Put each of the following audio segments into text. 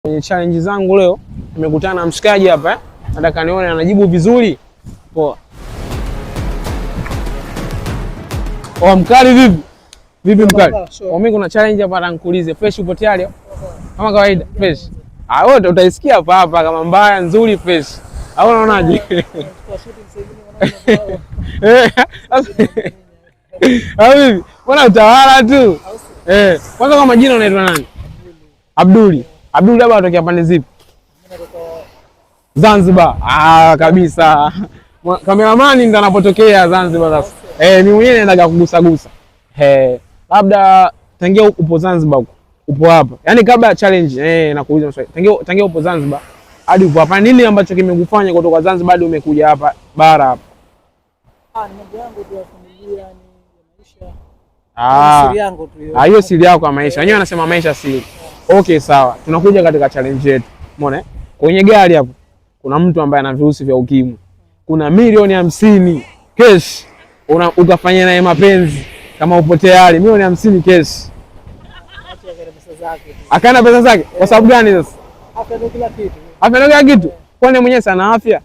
Kwenye challenge zangu leo nimekutana na mshikaji hapa, nataka nione anajibu vizuri. Poa. Oh, mkali vipi? Vipi mkali? Mimi kuna challenge hapa nakuulize. Fresh upo tayari? Kama kawaida, fresh. Wote utaisikia hapa hapa kama mbaya nzuri fresh. Au unaonaje? Vipi? Mbona utawala tu? Kwanza kwa majina unaitwa nani? Abduli. Abduli hapa anatokea pande zipi? Zanzibar. Kabisa. Kameramani ndo anapotokea Zanzibar sasa. Mimi mwenyewe naendaga kugusa gusa. Labda tangia upo Zanzibar huko. Upo hapa. Yaani kabla ya challenge nakuuliza maswali. Tangia upo Zanzibar hadi upo hapa, nini ambacho kimekufanya kutoka Zanzibar hadi umekuja hapa bara hapa? Ni mambo yangu tu ya familia, ni maisha. Siri yangu tu hiyo. Hiyo siri yako ya maisha. Wenyewe wanasema maisha siri. Okay, sawa. Tunakuja katika challenge yetu. Umeona? Kwenye gari hapo kuna mtu ambaye ana virusi vya ukimwi. Kuna milioni 50 cash. Utafanya naye mapenzi kama upo tayari. Milioni 50 cash. Akana pesa zake. Kwa sababu gani sasa? Afya ndio kila kitu. Afya ndio kila kitu. Kwani mwenyewe sana afya?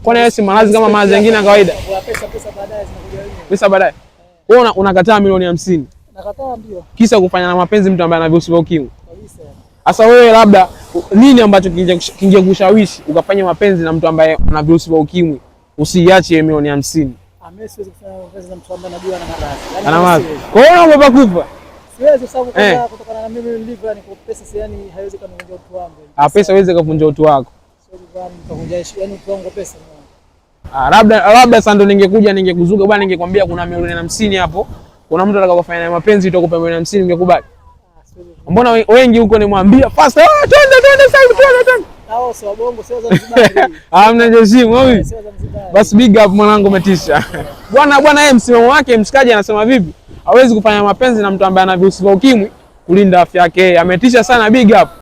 Kwani wewe si malazi kama malazi mengine ya kawaida? Pesa baadaye zinakuja wenyewe. Pesa baadaye. Wewe unakataa milioni 50. Nakataa ndio. Kisa kufanya na mapenzi mtu ambaye ana virusi vya ukimwi. Kabisa. Sasa wewe labda nini ambacho kingekushawishi ukafanya mapenzi na mtu ambaye ana virusi vya ukimwi usiache milioni 50? Mimi siwezi kufanya mapenzi na mtu ambaye najua ana maradhi. Ana maradhi. Kwa hiyo unaogopa kufa? Siwezi, sababu kutokana na mimi nilivyo, yani pesa yani haiwezi kunivunja utu wangu. Pesa haiwezi kuvunja utu wako. Siwezi kuvunja yani utu wangu pesa. Labda sasa ndo ningekuzuga bwana, ningekwambia kuna milioni 50 hapo. Kuna mtu atakayofanya naye mapenzi itakupa milioni 50, ungekubali? Mbona wengi huko nimwambia fast, twende sasa, twende. Hao sio bongo, sio Zanzibar. Mnajiheshimu wewe. Basi big up mwanangu, umetisha. Bwana yeye msimamo wake mshikaji anasema vipi? Hawezi kufanya mapenzi na mtu ambaye ana virusi vya ukimwi kulinda afya yake. Ametisha sana, big up.